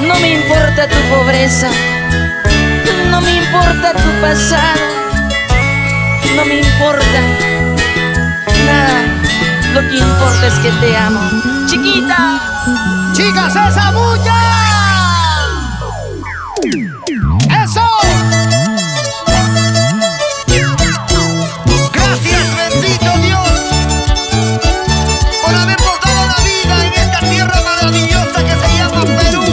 No me importa tu pobreza, no me importa tu pasado, no me importa nada. Lo que importa es que te amo, chiquita. ¡Chicas, esa bulla! ¡Eso! Gracias, bendito Dios, por habernos dado la vida en esta tierra maravillosa que se llama Perú,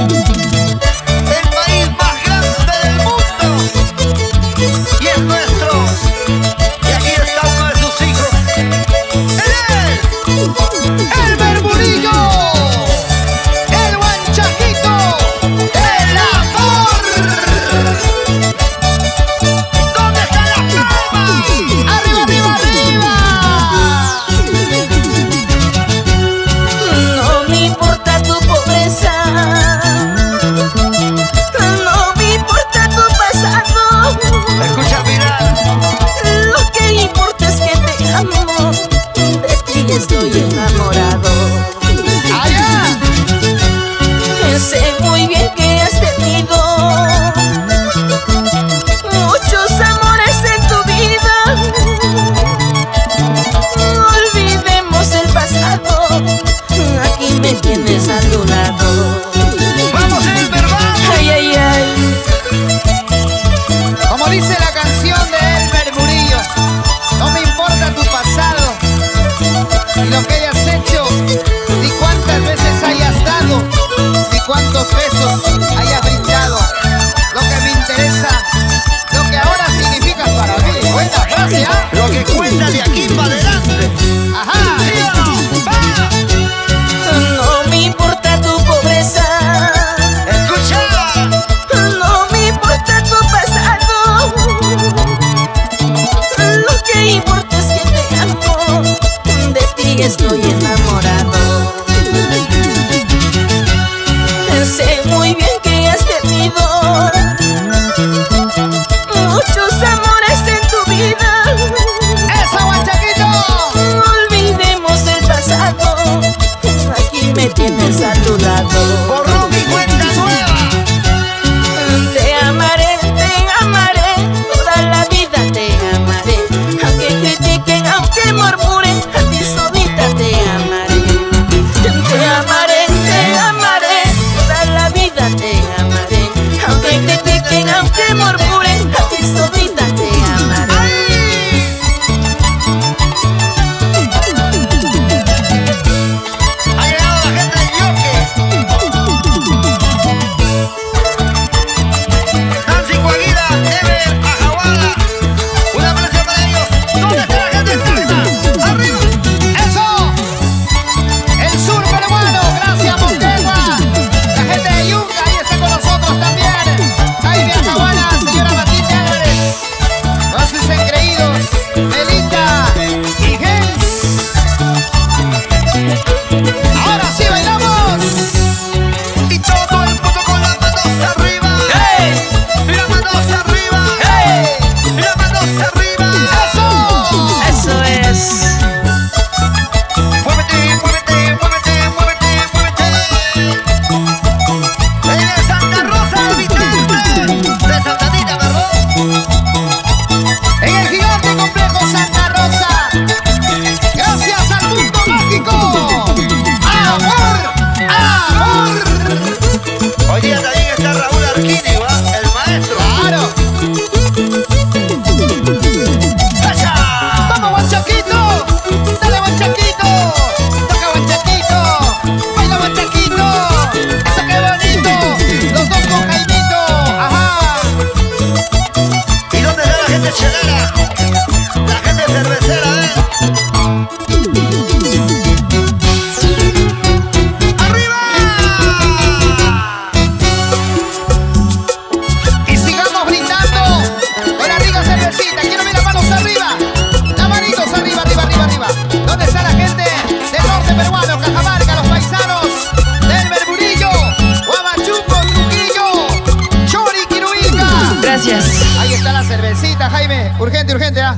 el país más grande del mundo, y es nuestro. Y aquí está uno de sus hijos. Él es Elmer Murillo, el guanchaquito del amor. ¿Dónde están las palmas? ¡Arriba, arriba, arriba! No me importa tu pobreza, no me importa tu pasado. Escucha, mira. Lo que importa es que te amo, de ti estoy enamorado. ¡Allá! Sé muy bien que has tenido muchos amores en tu vida. Olvidemos el pasado, aquí me tienes a tu lado. ¡Vamos, Elmer, vamos! Ay, ay, ay. Como dice la canción de Elmer Murillo, no me importa tu pasado, ni lo que hayas hecho, ni cuántas veces hayas dado, ni cuántos besos hayas brindado. Lo que me interesa, lo que ahora significas para mí. Buena frase, ¿ah? Lo que cuenta de aquí para adelante. ¡Ajá! ¡Va! No me importa tu pobreza, ¡Escucha! no me importa tu pasado. Lo que importa es que te amo, de ti estoy enamorado. Sé muy bien que has tenido muchos amores en tu vida. ¡Eso, guanchaquito! Olvidemos el pasado, aquí me tienes a tu lado. Borrón y cuenta nueva. Te amaré, toda la vida te amaré. Aunque critiquen, aunque murmuren, a ti solita te amaré. Te amaré, toda la vida te amaré. Aunque critiquen, aunque murmuren, a ti solita te amaré. Ha llegado la gente del Yoque. Nancy Coaguila, Ever, Ajahuala. Un abrazo para ellos. ¿Dónde está la gente del Salsa? ¡Arriba! ¡Eso! El sur peruano, gracias Montegua. La gente de Yuca, ahí está con nosotros también. Jaime Ajahuala, señora Matilde Álvarez. Todos sus engreídos, Melita y Gens. Ahora sí bailamos. Y todo el mundo con las manos arriba. ¡Hey! Y las manos arriba. ¡Hey! Y las manos arriba. Eso. Eso es. Muévete, muévete, muévete, muévete, muévete. En el Santa Rosa de Vitarte, de Santa Anita, perdón. En el gigante complejo Santa Rosa. Gracias al mundo mágico. ¡Amor! ¡Amor! Hoy día también está Raúl Arquini, ¿va? El maestro. ¡Claro! ¡Echa! ¡Vamos, guanchaquito! ¡Dale, guanchaquito! ¡Toca, guanchaquito! ¡Baila, guanchaquito! ¡Eso qué bonito! ¡Los dos con Jaimito! ¡Ajá! ¿Y dónde está la gente chelera? La gente cervecera, ¿eh? ¡Arriba! Y sigamos brindando con la rica cervecita. Quiero ver las manos arriba. Las manitos arriba, arriba, arriba, arriba. ¿Dónde está la gente del norte peruano? Cajamarca, los paisanos de Elmer Murillo, Huamachuco, Trujillo, Chori, Quiruica. Gracias. Ahí está la cervecita, Jaime. Urgente, urgente, ¿ah?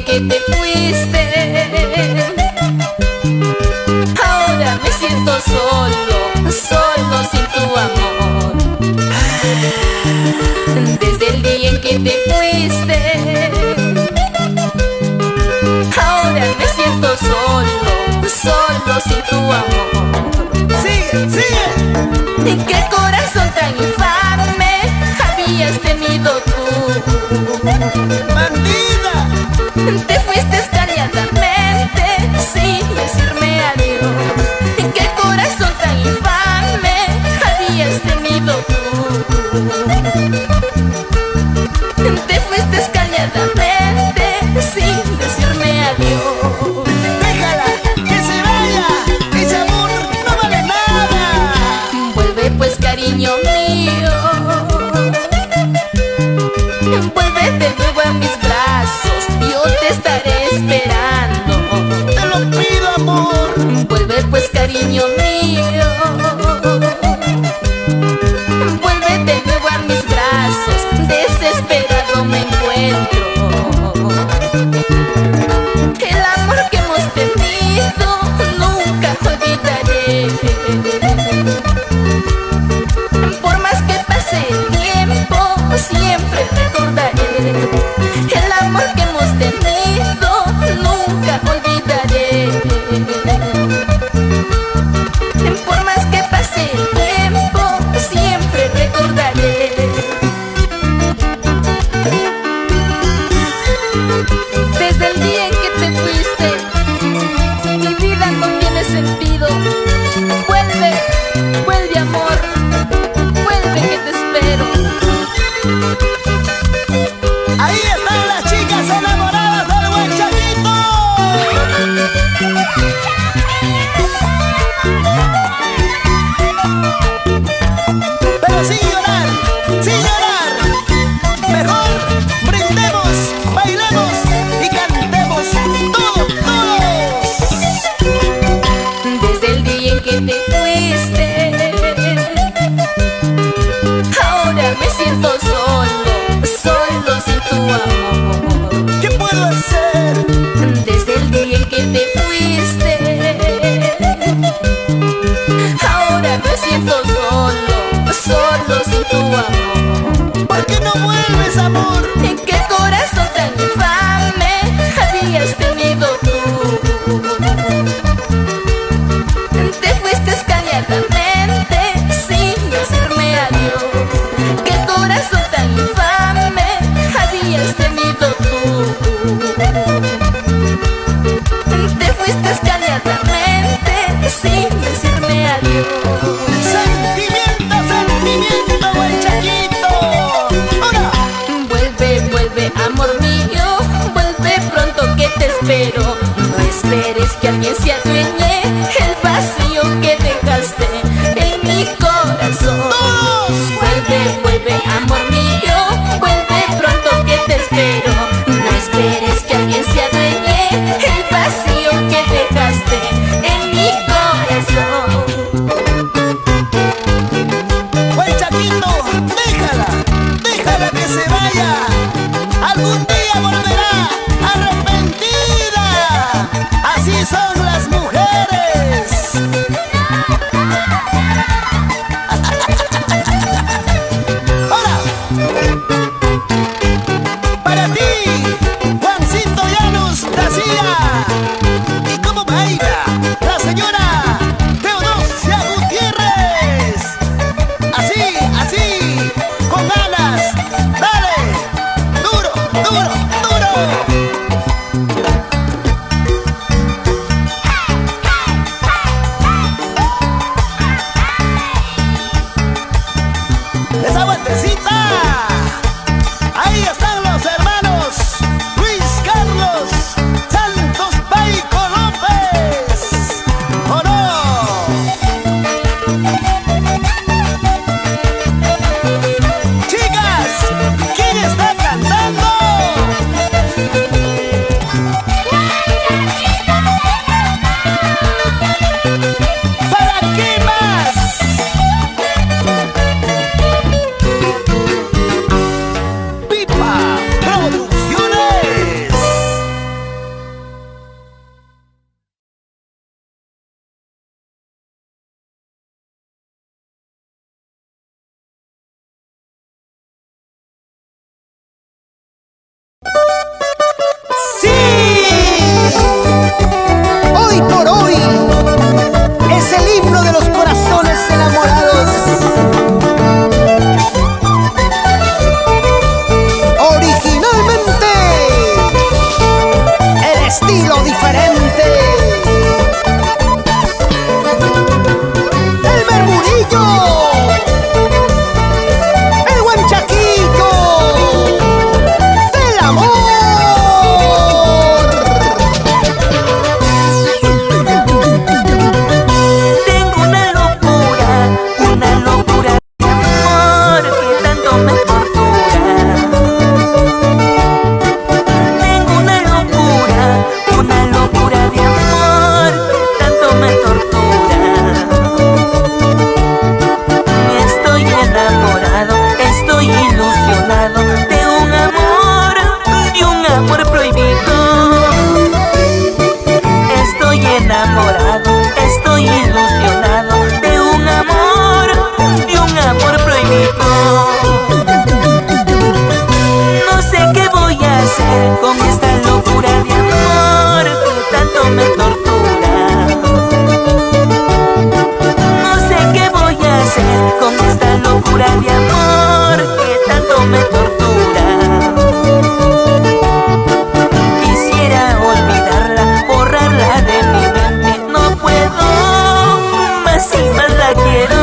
que te fuiste. Ahora me siento solo, solo sin tu amor. Desde el día en que te fuiste, ahora me siento solo, solo sin tu amor. ¡Sigue, sigue! ¿Qué corazón tan infame habías tenido tú? ¡Bandida! Te fuiste escariadamente sin decirme adiós. ¿Qué corazón tan infame habías tenido tú? Te fuiste escariadamente sin decirme adiós. ¡Déjala! ¡Que se vaya! ¡Ese amor no vale nada! Vuelve pues, cariño mío. Vuelve de nuevo a mis brazos, yo te estaré esperando. ¡Te lo pido, amor! Vuelve pues, cariño mío. Vuelve de nuevo a mis brazos, desesperado me encuentro. El amor que hemos tenido nunca olvidaré. Por más que pase el tiempo, siempre recordaré. El amor que hemos tenido nunca olvidaré. Por más que pase el tiempo, siempre recordaré. Desde el día en que te fuiste, mi vida no tiene sentido. Vuelve, vuelve, amor, vuelve que te espero. ¡Ahí están las chicas enamoradas del buen Chaquito! Pero sin llorar, sin llorar. Mejor brindemos, bailemos y cantemos todos, todos. Desde el día en que te fuiste, ahora me siento solo, solo sin tu amor. ¿Qué puedo hacer? Desde el día en que te fuiste, ahora me siento solo, solo sin tu amor. ¿Por qué no vuelves, amor? ¿Qué corazón tan infame habías tenido tú? Te fuiste escariadamente sin decirme adiós. ¿Qué corazón tan infame habías tenido tú? hacer con esta locura de amor que tanto me tortura? No sé qué voy a hacer con esta locura de amor que tanto me tortura. Quisiera olvidarla, borrarla de mi mente, no puedo, más y más la quiero.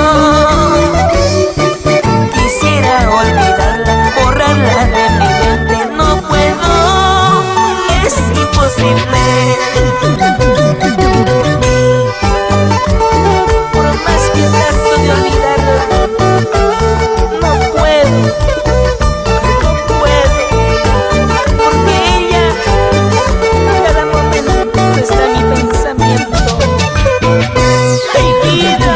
Quisiera olvidarla, borrarla de mi mente, no puedo, es imposible. Por más que trato de olvidarla, no puedo, porque ella cada momento está en mi pensamiento. ¡Ay, vida!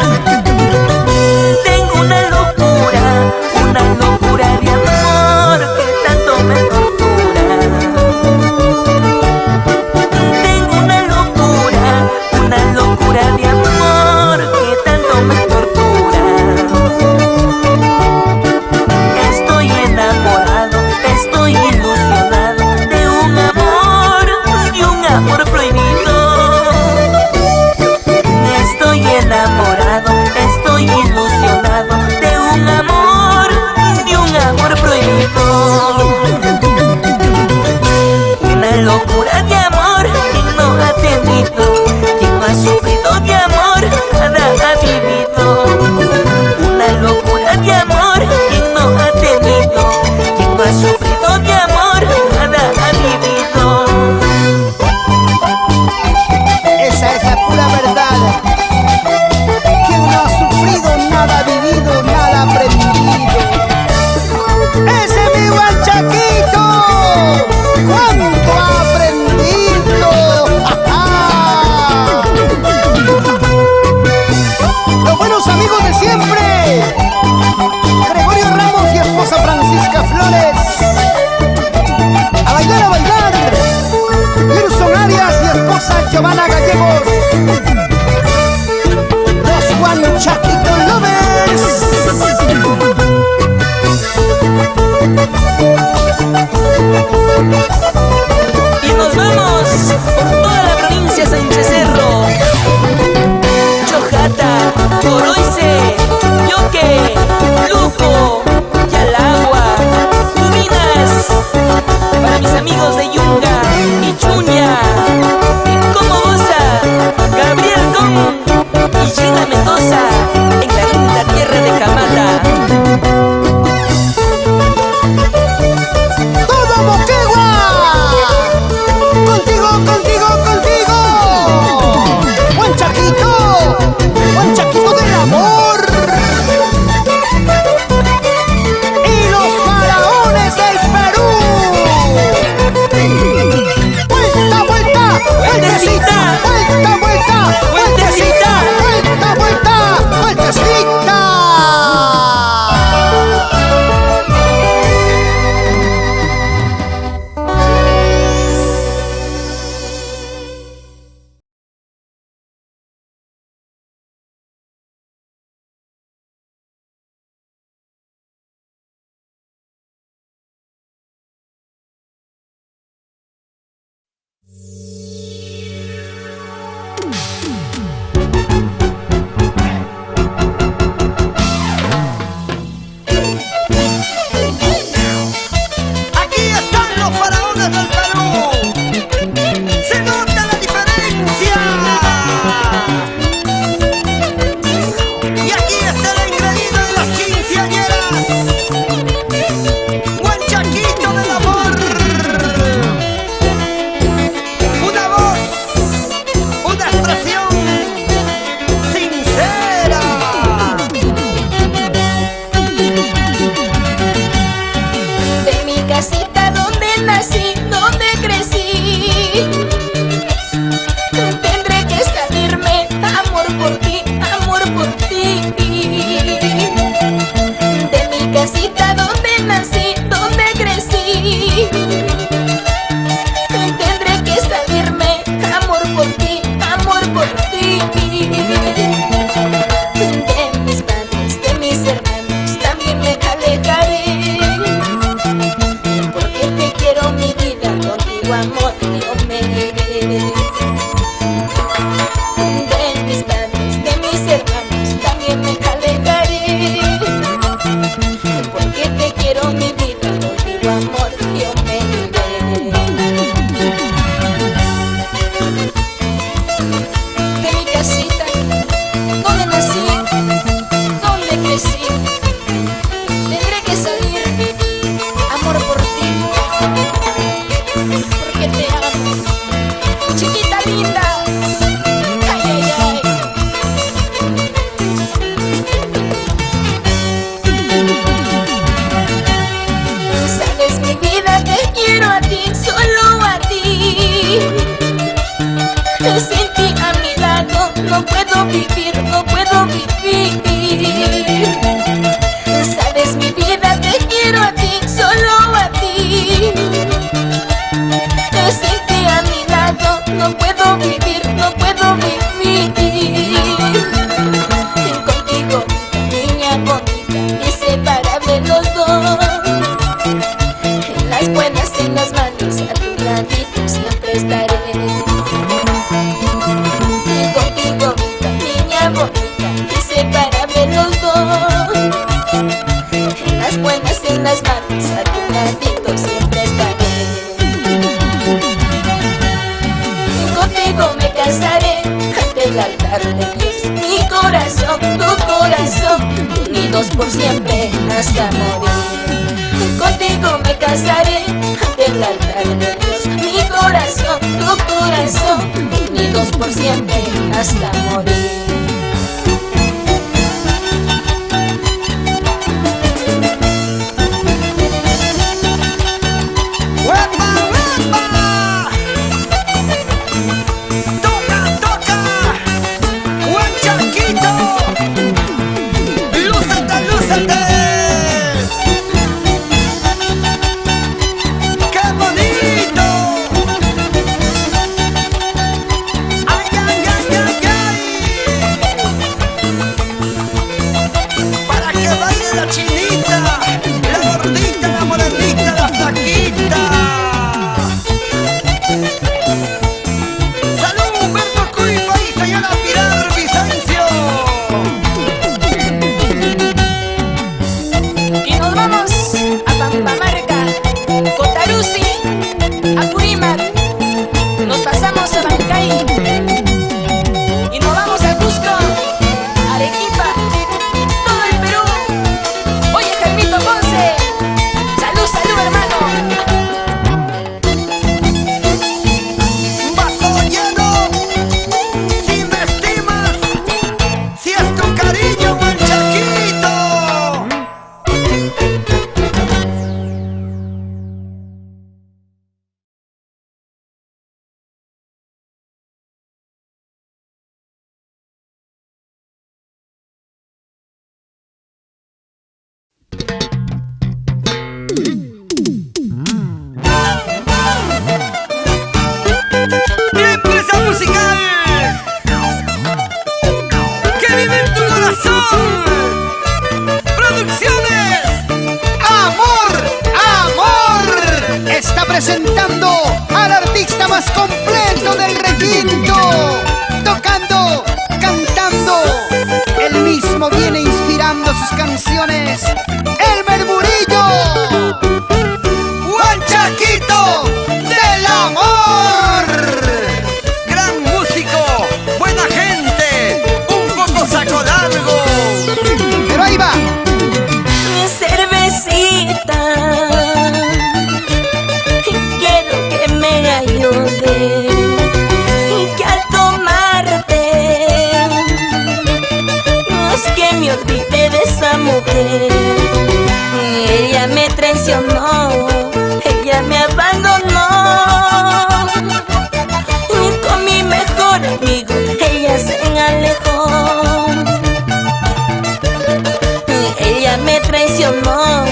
Tengo una locura de amor que tanto me tortura. Tengo una locura de amor que tanto me tortura. Estoy enamorado, estoy ilusionado de un amor prohibido. Estoy enamorado, estoy ilusionado de un amor prohibido. Una locura de amor que no ha tenido, que no ha sufrido de amor, nada ha vivido. Una locura de amor que no ha tenido, que no ha sufrido de amor, nada ha vivido. Esa es la pura verdad. Quien no ha sufrido, nada ha vivido, nada ha aprendido. ¡Ese es mi guachaquito! ¡Cuánto ha aprendido! ¡Ja, ja! Los buenos amigos de siempre. Gregorio Ramos y esposa Francisca Flores. A bailar, a bailar. Wilson Arias y esposa Giovanna Gallegos. Los guachaquitos lovers. Y nos vamos por toda la provincia de Sánchez Cerro, Chojata, Coroice, Yoque, Luco, Yalagua, Tubinas, para mis amigos de Yunga y Chuña, y como goza. en las manos, a tu ladito siempre estaré. Contigo me casaré ante el altar de Dios. Mi corazón, tu corazón, unidos por siempre hasta morir. Contigo me casaré ante el altar de Dios. Mi corazón, tu corazón, unidos por siempre hasta morir. Presentando al artista más completo del requinto, tocando, cantando, él mismo viene inspirando sus canciones, Elmer Murillo, Huanchaquito del amor. Gran músico, buena gente, un poco saco largo. Pero ahí va. Mi cervecita, que al tomarte no es que me olvide de esa mujer. Ella me traicionó, ella me abandonó, y con mi mejor amigo ella se alejó. Ella me traicionó,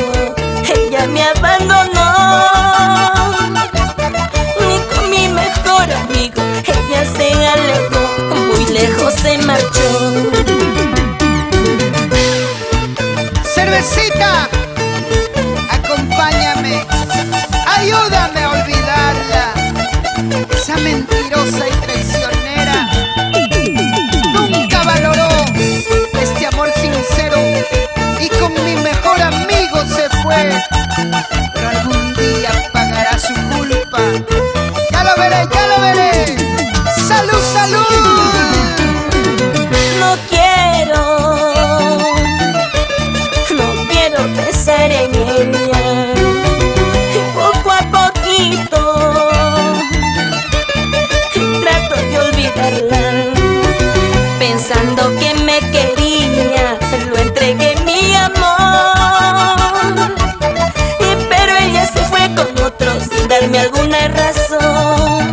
ella me abandonó, amigo, ella se alejó, muy lejos se marchó. Cervecita, acompáñame, ayúdame a olvidarla, esa mentirosa y traicionera. Nunca valoró este amor sincero y con mi mejor amigo se fue, pero algún día pagará su culpa. Ya lo veré, ya lo veré. ¡Salud, salud! No quiero pensar en ella. Poco a poquito trato de olvidarla. Pensando que me quería, lo entregué mi amor. Pero ella se fue con otro sin darme alguna razón.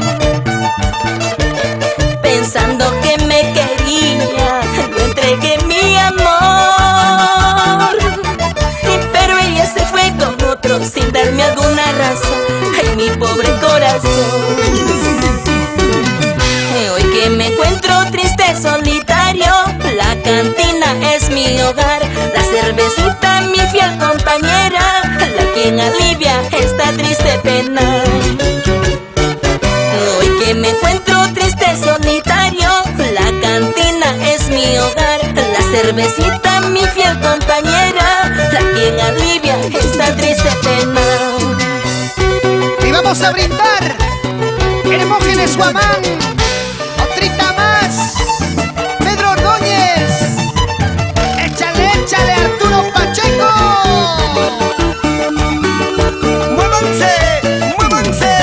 Pensando que me quería, lo entregué mi amor. Pero ella se fue con otro sin darme alguna razón. Ay, mi pobre corazón. Hoy que me encuentro triste, solitario, la cantina es mi hogar. La cervecita, mi fiel compañera, la quien alivia esta triste pena. Hoy que me encuentro triste, solitario, la cantina es mi hogar. La cervecita, mi fiel compañera, la quien alivia esta triste pena. Y vamos a brindar Hermógenes Guamán, otrita más, Pedro Ordóñez, échale, échale Arturo Pacheco. ¡Muévanse! ¡Muévanse!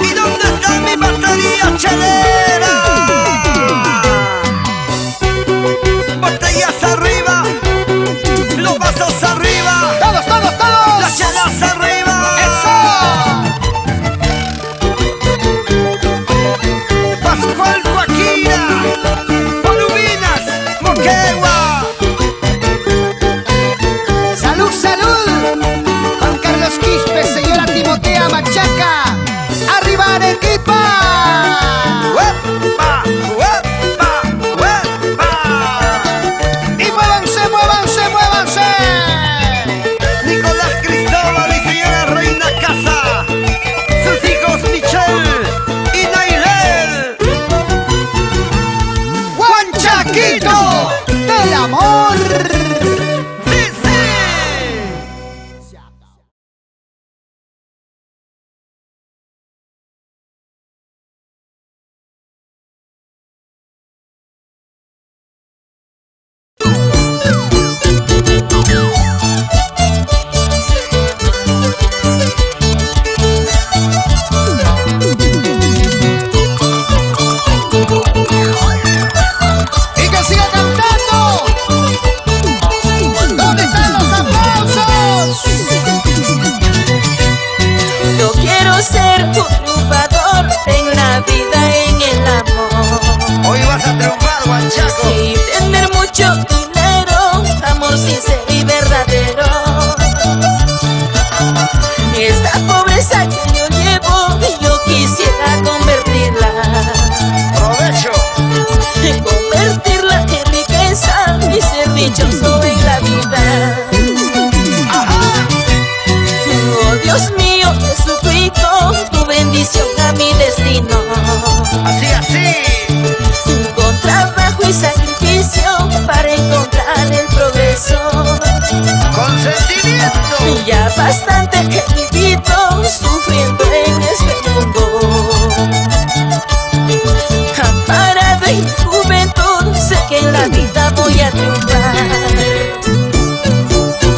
¿Y dónde está mi batería chelera? Botellas arriba, los vasos arriba, Todos, todos, todos. las chelas arriba. Pascual Guaquira, Volubinas, Moquegua. Salud, salud. Juan Carlos Quispe, señora Timotea Machaca. Arriba Arequipa. ¡Uepa! ¡Uepa! ¡Uepa! Y muévanse, muévanse, muévanse. Nicolás Cristóbal y señora Reina Casa, sus hijos Michelle y Nailel. Huanchaquito del amor. ¡Sí, sí! Y que siga cantando. ¿Dónde están los aplausos? Yo quiero ser un triunfador en la vida, en el amor. Hoy vas a triunfar, Huanchaco. Y tener mucho dinero, amor sincero y verdadero. Esta pobreza que yo llevo, yo quisiera convertirla. Provecho. Convertirla en riqueza y ser dichoso en la vida. Ajá. Oh Dios mío, te suplico tu bendición a mi destino. Así, así. Con trabajo y sacrificio para encontrar el progreso. Consentimiento. Ya bastante he vivido sufriendo en este mundo. Amparado en mi juventud, sé que en la vida voy a triunfar.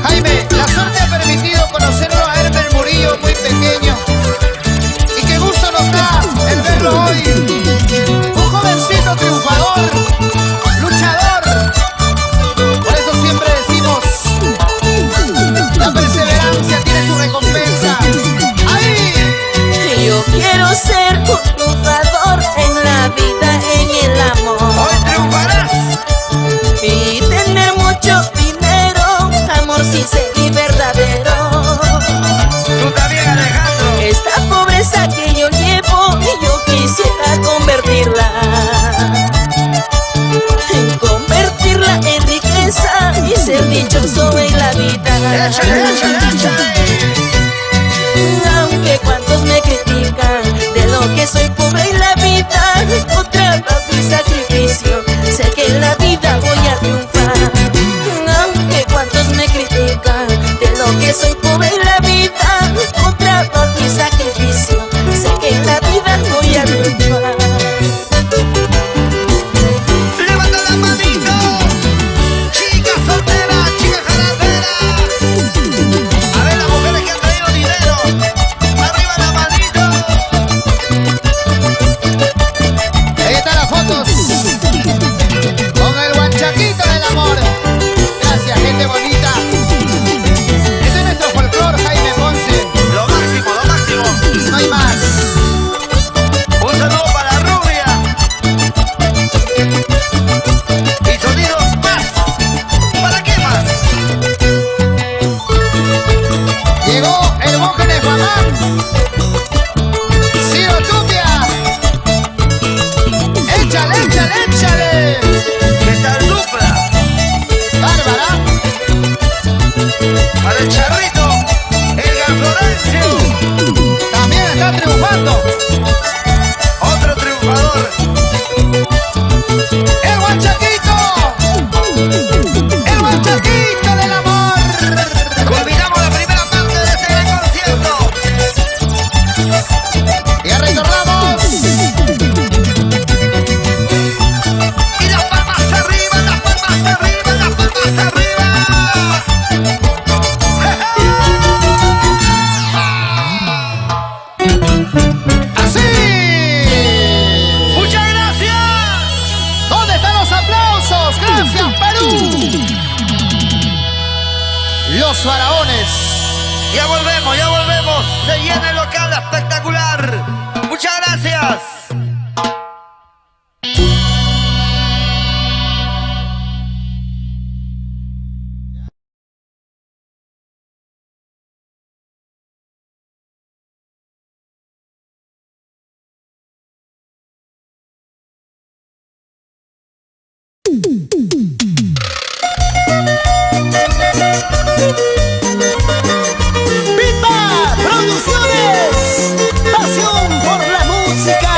Jaime, la suerte ha permitido conocerlo a Herbert Murillo muy pequeño. Y qué gusto nos da el verlo hoy. Un jovencito triunfador, luchador. Por eso siempre decimos, la perseverancia tiene su recompensa. ¡Ahí! Yo quiero ser un triunfador en la vida, en el amor. Hoy triunfarás. Y tener mucho dinero, amor sincero y verdadero. Tú también, Alejandro. Esta pobreza que yo llevo, yo quisiera convertirla. Convertirla en riqueza y ser dichoso en la vida. Échale, échale, échale. Aunque cuantos me critican de lo que soy pobre en la vida, con trabajo y sacrificio, sé que en la vida voy a triunfar. Aunque cuantos me critican de lo que soy pobre en la vida, con trabajo y sacrificio, sé que en la vida voy a triunfar. Levanta la manito. Chica soltera, chica jarandera. A ver las mujeres que han traído dinero. Arriba la manito. Ahí están las fotos con el Huanchaquito del amor. Gracias, gente bonita. Este es nuestro folclor, Jaime Ponce. Lo máximo, lo máximo. No hay más. Un saludo para Rubia. Y sonidos más. ¿Para qué más? Llegó el Hermógenes Guamán. Ciro Tupia. Échale, échale, échale. ¿Qué tal dupla? Bárbara. Para el Charrito, Edgar Florencio. También está triunfando. los faraones. Ya volvemos. Se llena el local espectacular. Muchas gracias. ¡Pipa Producciones! ¡Pasión por la música!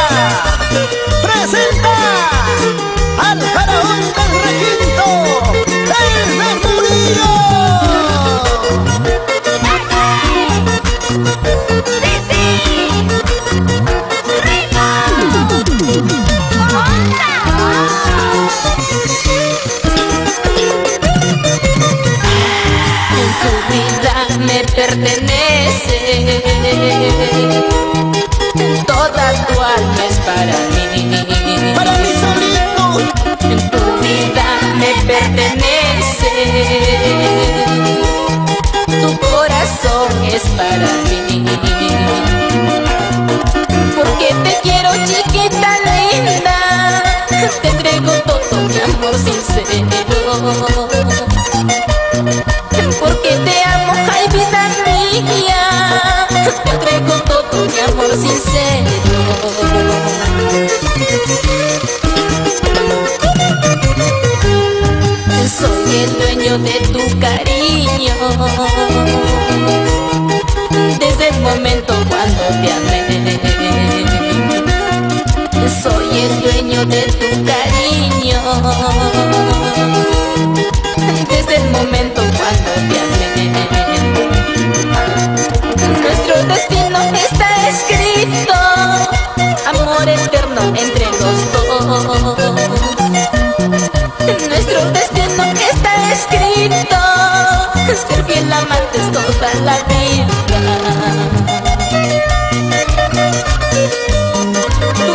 ¡Presenta al faraón del requinto, el Mercurio! Tu vida me pertenece, toda tu alma es para mí. ¡Para mí solito! Tu vida me pertenece, tu corazón es para mí. Porque te quiero, chiquita linda, te entrego todo mi amor sincero. Porque te amo, ay vida mía, te entrego todo mi amor sincero. Soy el dueño de tu cariño, desde el momento cuando te amé. Soy el dueño de tu cariño, desde el momento cuando te amé. Nuestro destino está escrito, amor eterno entre los dos. Nuestro destino está escrito, ser fiel amantes toda la vida. Tu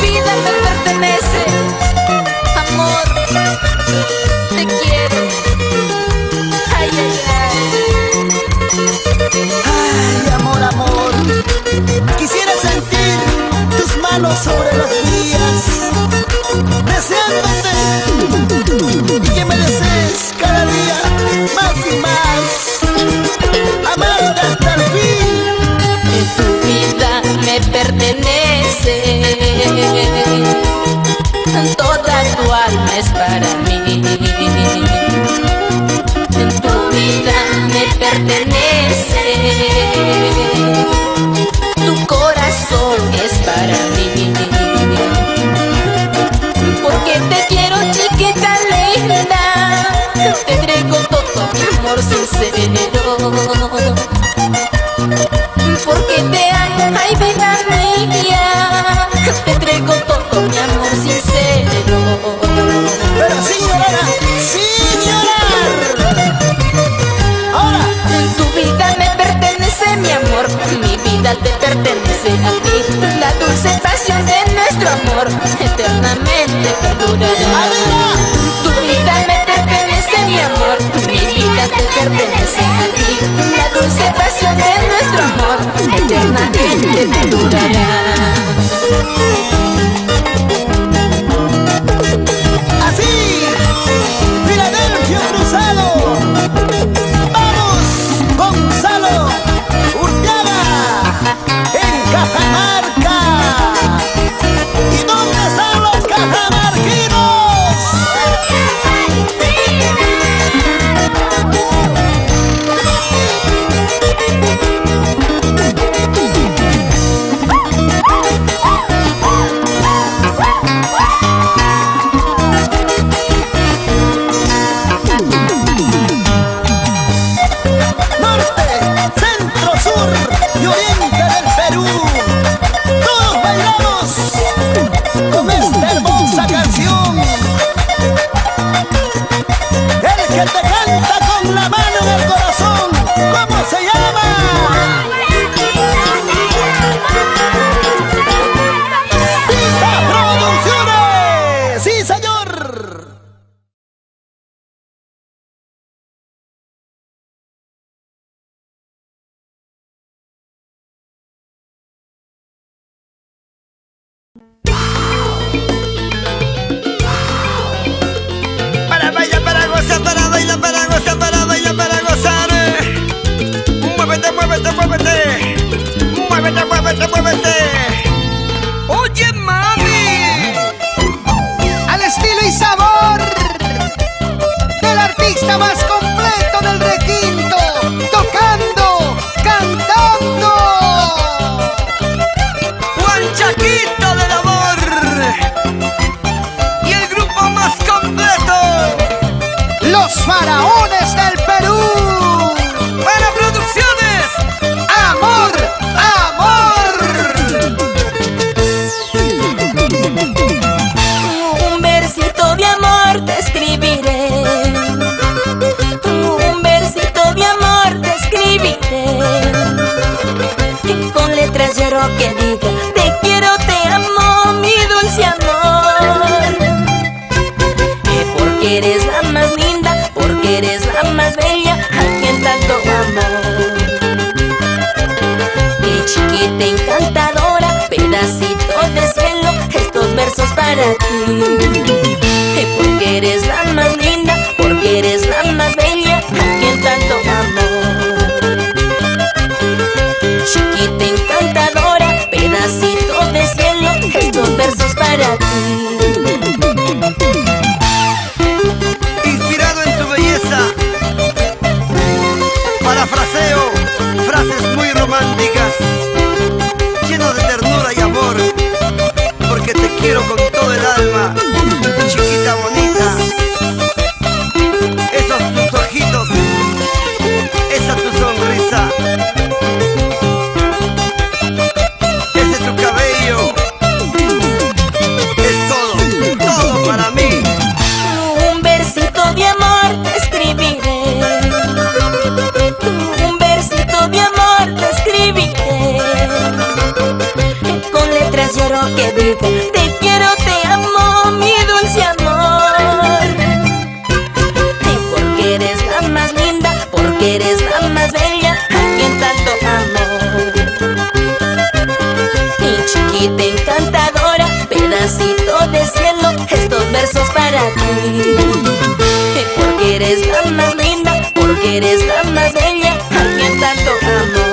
vida me pertenece, amor, te quiero, ay, ay, ay. ¡Ay, amor, amor! Quisiera sentir tus manos sobre las mías, deseándote y que me desees cada día más y más, amarte hasta el fin. Tu vida me pertenece, toda tu alma es para mí. Tu vida me pertenece, tu corazón es para mí. Porque te quiero, chiquita linda, te entrego todo mi amor sincero. Porque te amo, ay vida mía, te entrego todo mi amor sincero. Pero sin llorar, sin llorar. Ahora, Tu vida me pertenece, mi amor, mi vida te pertenece a ti. La dulce pasión de nuestro amor eternamente perdurará. Tu vida me pertenece, mi amor, mi vida te pertenece a ti. La dulce pasión de nuestro amor eternamente perdurará. así, Filadelfio Cruzado. Vamos, Gonzalo Urteaga, en Cajamarca. ¿Y dónde están los cajamarquinos? muévete, muévete. Muévete, muévete, muévete. Oye, mami. Al estilo y sabor del artista más completo del requinto, tocando, cantando. Juan Chaquito del amor. Y el grupo más completo. Los faraones del Perú. Para producciones. Amor, amor. Un versito de amor te escribiré. Un versito de amor te escribiré. Con letras de oro que diga: te quiero, te amo, mi dulce amor. Porque eres la más linda, porque eres la más bella, a quien tanto amo. Mi chiquita encantadora, pedacito de cielo, estos versos para ti. Porque eres la más linda, porque eres la más bella, a quien tanto amo. Chiquita encantadora, pedacito de cielo, estos versos para ti. Inspirado en tu belleza. Parafraseo frases muy románticas, lleno de ternura y amor, porque te quiero con todo el alma, chiquita bonita. Esos tus ojitos, esa tu sonrisa, ese tu cabello, es todo, todo para mí. Un versito de amor te escribiré. Un versito de amor te escribiré. Con letras de oro que diga: te quiero, te amo, mi dulce amor. Porque eres la más linda, porque eres la más bella, a quien tanto amo. Mi chiquita encantadora, pedacito de cielo, estos versos para ti. Porque eres la más linda, porque eres la más bella, a quien tanto amo.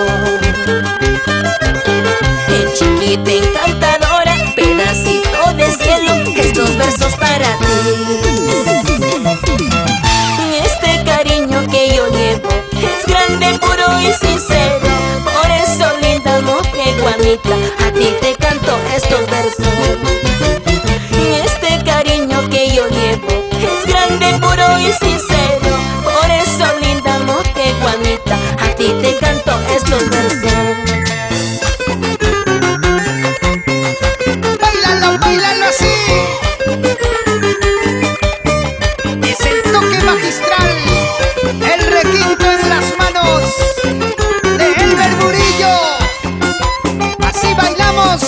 Chiquita encantadora, pedacito de cielo, estos versos para ti. Este cariño que yo llevo es grande, puro y sincero. Por eso, linda mujer Juanita, a ti te canto estos versos. Este cariño que yo llevo es grande, puro y sincero. Por eso, linda mujer Juanita, a ti te canto estos versos. Báilalo, báilalo así. Es el toque magistral, el requinto en las manos de Elber Murillo. Así bailamos,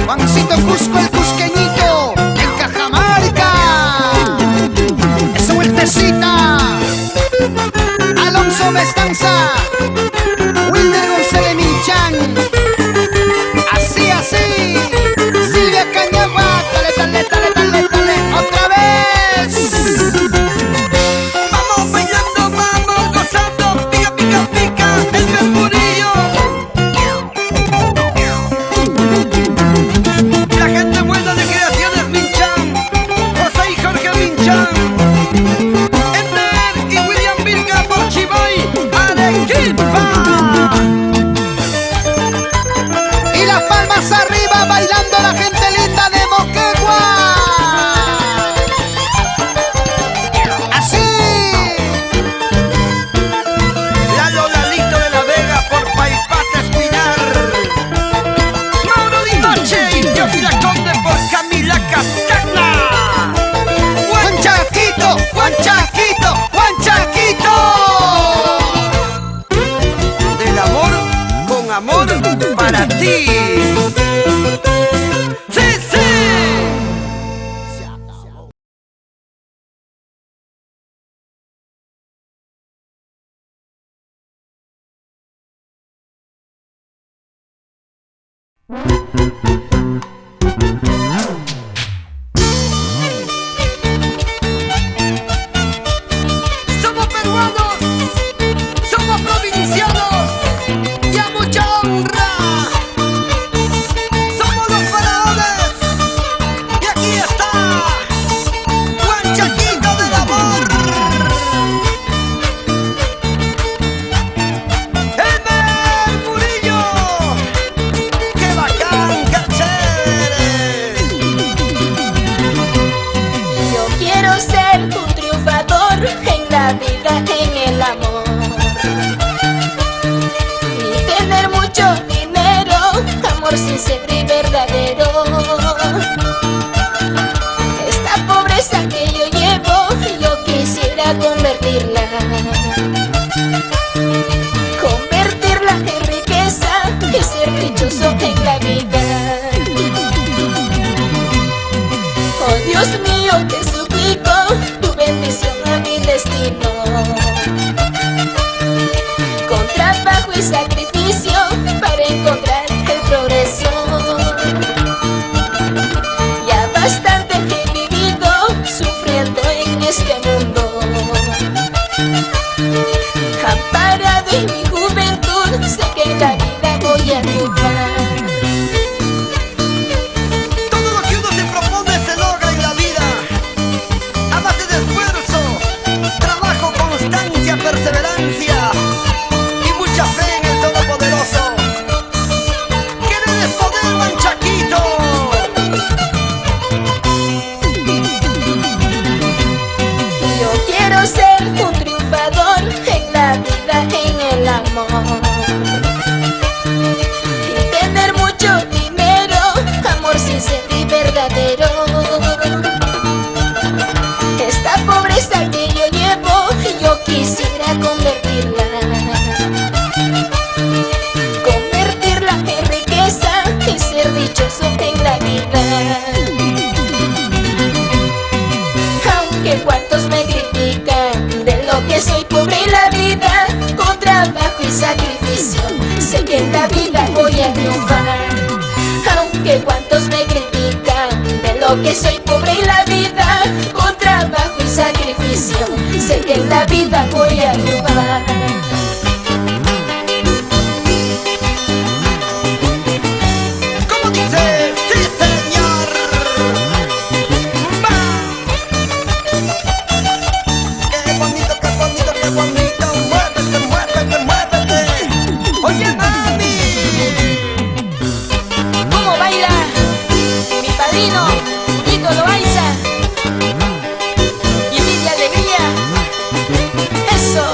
Juancito Cusco el cusqueñito en Cajamarca. Es vueltecita, Alonso Mestanza, Wilder González Minchan. Así, así, Silvia Cañagua, dale, dale, dale, dale, dale, otra vez. Vamos bailando, vamos gozando, pica, pica, pica, el Mercurio. La gente buena de Creaciones Minchan, José y Jorge Minchan, Ender y William Virga por Chiboy, Arequipa. Y las palmas arriba bailando la gente linda de Moquegua. Así. Lalo Lalito de la Vega por Paipata Espinar, Mauro Di Noche y Teófila Conde por Camila Castagna. Juan Chaquito, Juan Chaquito, Juan Chaquito. Del amor con amor para ti. ¡Sí, sí! Somos peruanos, somos provincianos. la vida en el amor. Y tener mucho dinero, amor sincero y verdadero. Esta pobreza que yo llevo, yo quisiera convertirla en riqueza y ser dichoso en la vida. Oh Dios mío, te suplico tu bendición a mi destino. Con trabajo y sacrificio para encontrar el progreso. Ya bastante he vivido sufriendo en este mundo. Amparado en mi juventud, sé que en la vida voy a triunfar. Todo lo que uno se propone se logra en la vida a base de esfuerzo, trabajo, constancia, perseverancia y mucha fe en el Todopoderoso. ¡Querer es poder, manchaquito! Yo quiero ser un triunfador en la vida, en el amor. Y tener mucho dinero, amor sincero y verdadero. Esta pobreza que yo llevo, yo quisiera convertirla en riqueza y ser dichoso en la vida. Aunque cuantos me critican de lo que soy pobre en la vida, con trabajo y sacrificio sé que en la vida voy a triunfar. Aunque cuantos me critican de lo que soy pobre en la vida, con trabajo y sacrificio sé que en la vida voy a triunfar. ¿Cómo dice? ¡Sí, señor! ¡Va! ¡Qué bonito, qué bonito, qué bonito! ¡Muévete, muévete, muévete! ¡Oye, mami! ¿Cómo baila mi padrino, Tito Loaiza? Y Emilia Alegría. Eso.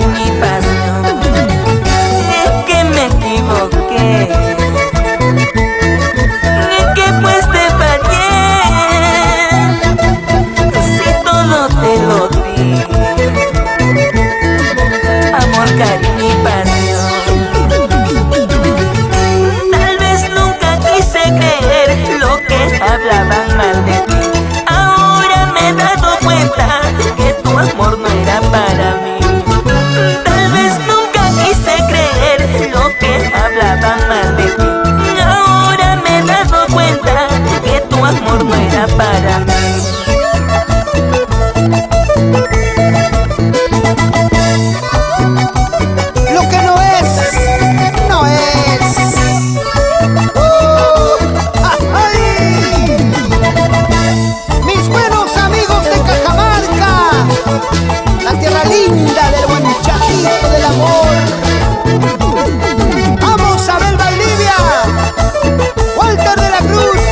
mi pasión. Es que me equivoqué, es que pues te fallé. Si todo te lo di, amor, cariño y pasión. Tal vez nunca quise creer lo que hablaban mal de ti. Ahora me he dado cuenta que tu amor no era para mí. Tal vez nunca quise creer lo que hablaban mal de ti. Ahora me he dado cuenta que tu amor no era para mí. Lo que no es, no es. ¡Ay! Mis buenos amigos de Cajamarca, la tierra linda del Huanchajito del amor. Vamos a ver Valdivia, Walter de la Cruz,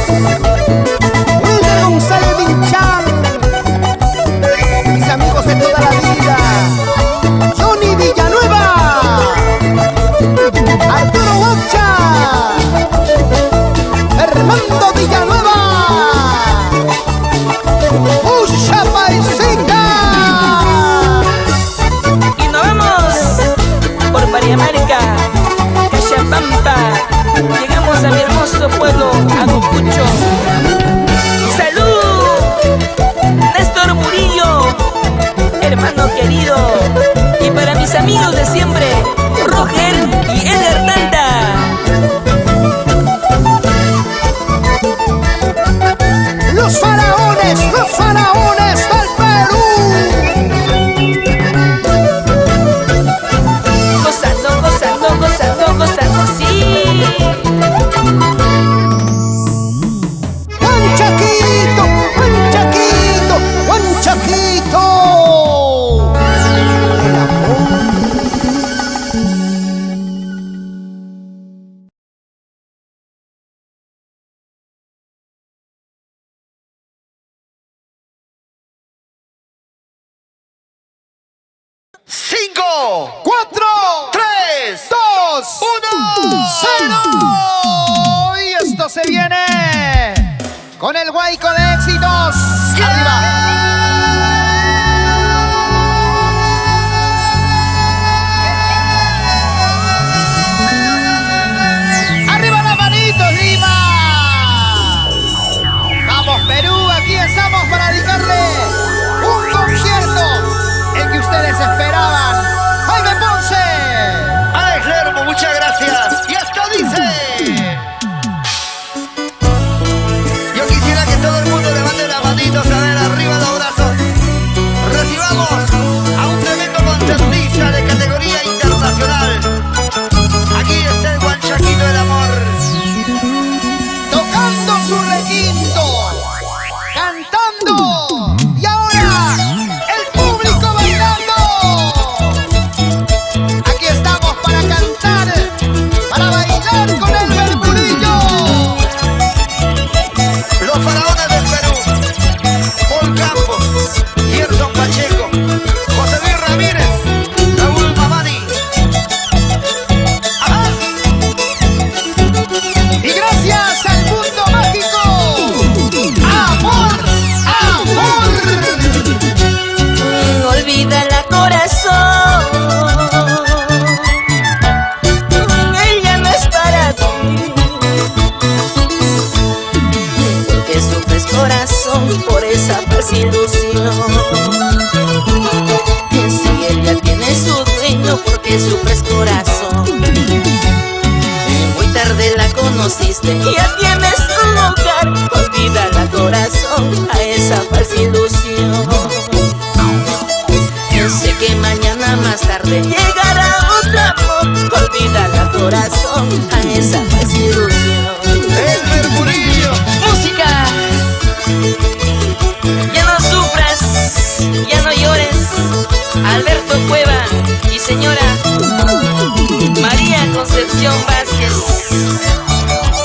Wilder González Vinchán, mis amigos de toda la vida, Johnny Villanueva, Arturo Huacha, Fernando Villanueva, Usha Paisica. Y nos vamos por Pariamarca, Cachapampa. Llegamos a mi hermoso pueblo, Ayacucho. ¡Salud! Néstor Murillo, hermano querido. Y para mis amigos de siempre, Roger y Eder Tanta. Los faraones del Perú. Gozando, gozando, gozando, gozando, sí. Huanchajito, Huanchajito, Huanchajito. El amor. Cinco, 4, 3, 2, 1, 0. Y esto se viene con el Guayco de éxitos. Arriba. Arriba las manitos, Lima. Vamos Perú, aquí estamos para dedicarle un concierto el que ustedes esperaban. Jaime Ponce. Alex Lermo, muchas gracias. Y esto dice: yo quisiera que todo el mundo levante las manitos, a ver, arriba los brazos. Recibamos a un tremendo concertista de categoría internacional. Aquí está el Huanchajito del amor. Tocando su requinto, cantando, y ahora el público bailando. Aquí estamos para cantar, para bailar con el Bermurillo. Los faraones del Perú: Paul Campos, Gerson Pacheco, José Luis Ramírez, Raúl Mamani. ¡Ajá! Y gracias al mundo mágico, amor, amor. Olvídala, corazón, ella no es para ti. Porque sufres, corazón, por esa falsa ilusión. Si ella tiene su dueño, porque sufres, corazón. Muy tarde la conociste, ya tienes un lugar. Olvídala, corazón, a esa falsa ilusión. Yo sé que mañana más tarde llegará otro amor. Olvídala, corazón, a esa falsa ilusión. El Bermurillo. Música. Ya no sufras, ya no llores. Alberto Cueva y señora María Concepción Vázquez.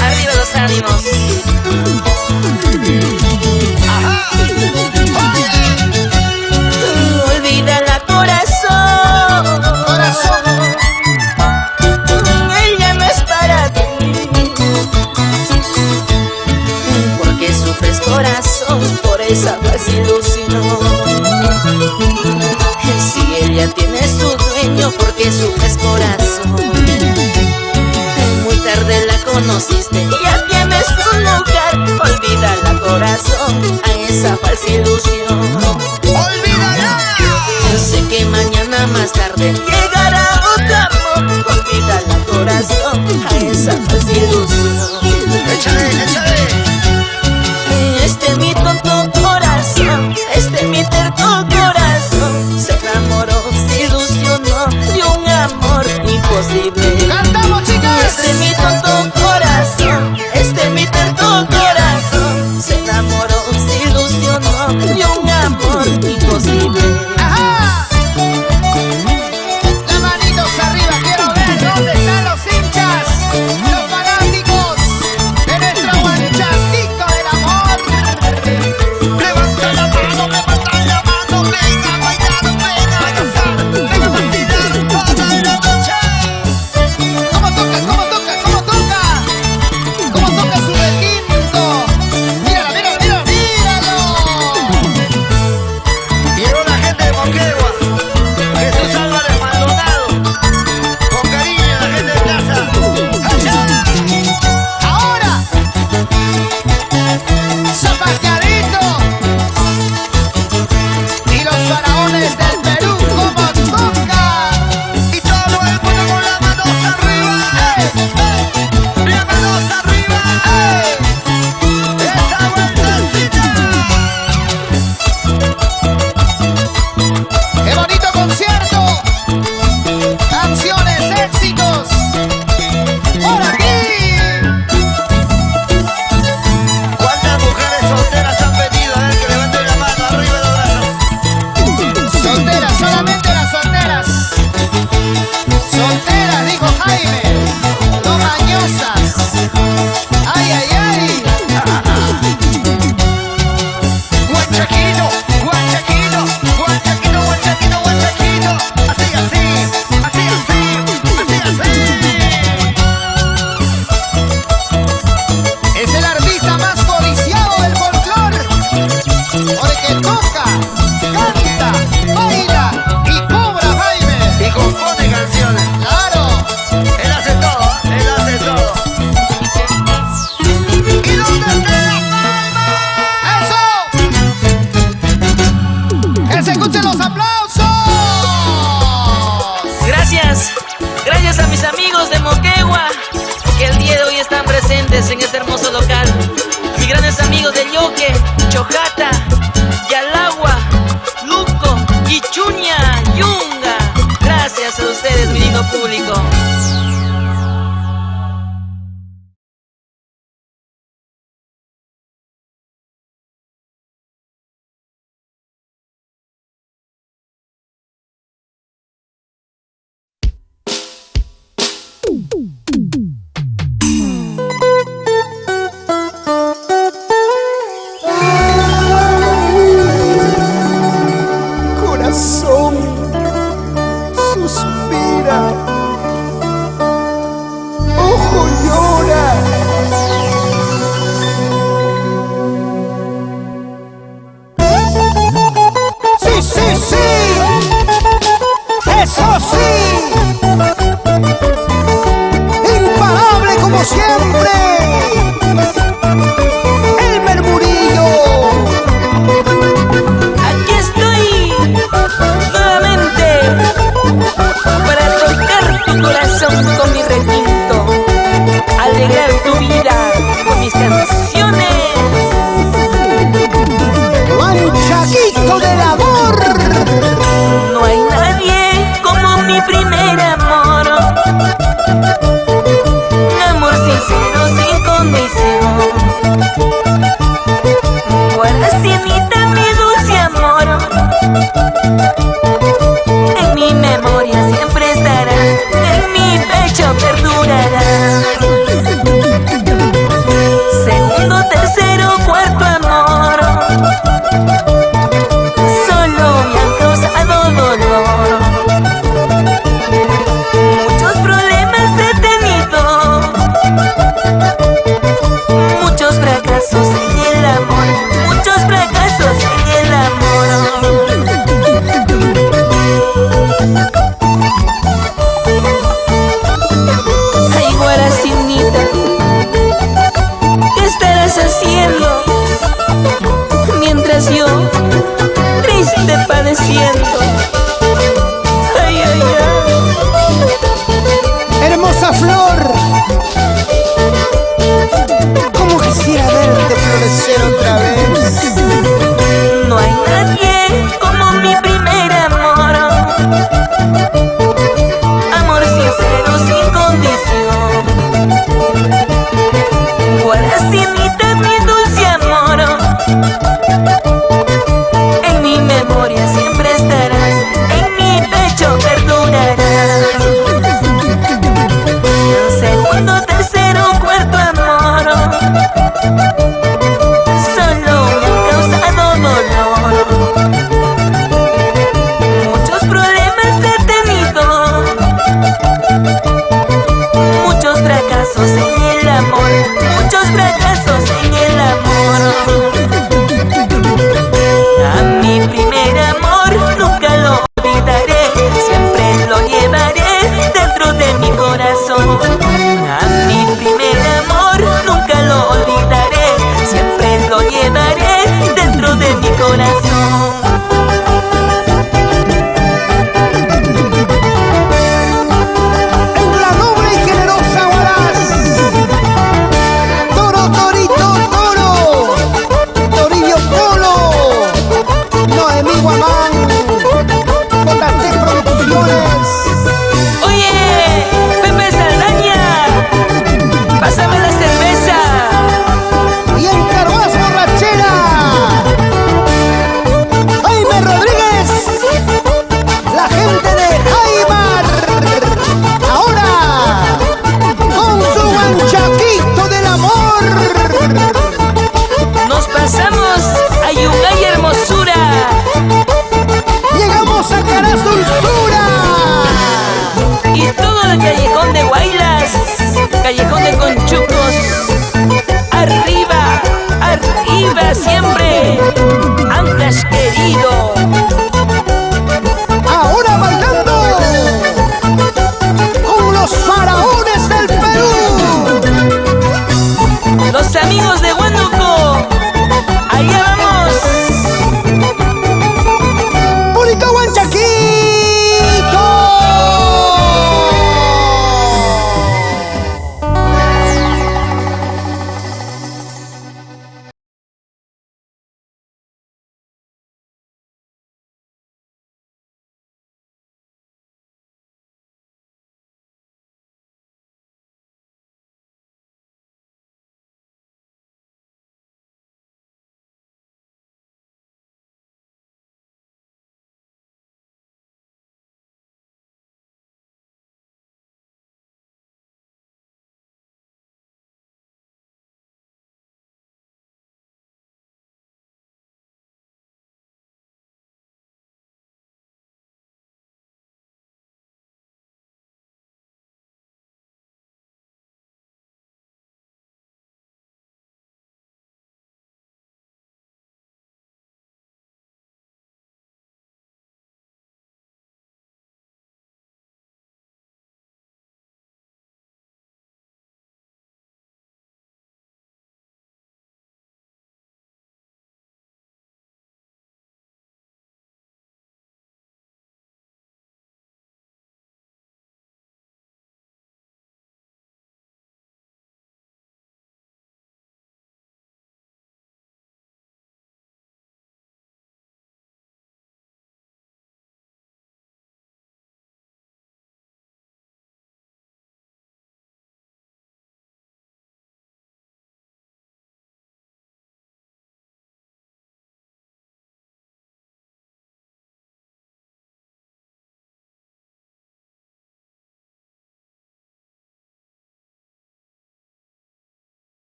Arriba los ánimos. ¡Ajá! ¡Oye! Olvídala, corazón, porque sufres corazón. Muy tarde la conociste, ya tienes tu lugar. Olvídala corazón, a esa falsa ilusión. ¡Olvídala! Yo sé que mañana más tarde llegará otro amor. Olvídala corazón, a esa falsa ilusión. ¡Échale, échale! Este mi tonto corazón, este mi terco corazón, se enamoró, se ilusionó de un amor imposible. ¡Cantamos, chicas! Este mi tonto corazón, este mi terco corazón, se enamoró, se ilusionó de un amor imposible. ¡Ajá! Las manitos arriba, quiero ver dónde están los hinchas, los fanáticos de nuestro guanchacito del amor. Levanta la mano, venga a bailar, venga a gozar, venga a vacilar toda la noche. ¿Cómo toca? ¿Cómo toca? ¿Cómo toca? ¿Cómo toca su requinto? Míralo, míralo, míralo, míralo. Llegó la gente de Moquegua, Jesús Álvarez Maldonado, con cariño la gente de casa. ¡Allá! Ahora, Zapateadito y los faraones del Perú, ¿cómo toca? Y todo el mundo con las manos arriba. Las manos arriba. Esa vueltecita. ¡Qué bonito concierto! ¡Canciones, éxitos! ¡Por aquí! ¿Cuántas mujeres solteras han venido? A ver que levanten la mano arriba los brazos. Solteras, solamente las solteras. Solteras, dijo Jaime. No mañosas. ¡Ay, ay, ay! Guanchaquito, guanchaquito, guanchaquito, guanchaquito, guanchaquito. Así, así, así, así, así, así. Es el artista más codiciado del folclore. Porque toca, canta, baila y cobra, Jaime. Y compone canciones. ¡Claro! Él hace todo, él hace todo. ¿Y dónde está la palma? ¡Eso! ¡Que se escuchen los aplausos! Gracias a mis amigos de Moquegua, que el día de hoy están presentes en este hermoso local. Mis grandes amigos de Yoque, Chojata, Yalagua, Luco, Ichuña, Yunga. Gracias a ustedes, mi lindo público. Corazón suspira, ojo llora. ¡Sí, sí, sí! ¡Eso sí! ¡Imparable como siempre! ¡El Murmurillo! Aquí estoy nuevamente para tocar haciendo. Ay, ay, ay. Hermosa flor, como quisiera verte florecer otra vez. No hay nadie como mi primer amor. Amor sincero sin condición. Guaracinita, mi dulce amor. En mi memoria siempre estarás, en mi pecho perdurarás. Segundo, tercero, cuarto amor, solo me han causado dolor. Muchos problemas he tenido, muchos fracasos en el amor, muchos fracasos en el amor. A mi primer amor nunca lo olvidaré, siempre lo llevaré dentro de mi corazón. A mi primer amor nunca lo olvidaré, siempre lo llevaré dentro de mi corazón. En la noble y generosa Huaraz, Toro, Torito, Toro, Torillo Polo, Noemí Guamán, JT Producciones. Oye, Pepe Saldaña, pásame la cerveza. Y en Carvas Borrachera, Jaime Rodríguez, la gente de Jaimar, ahora con su manchaquito del amor. Nos pasamos a Yungay Hermosura. Llegamos a Caras Dulzura. Y todo el callejón de Guaylas, callejón de Conchucos, arriba, arriba siempre, Ancash querido.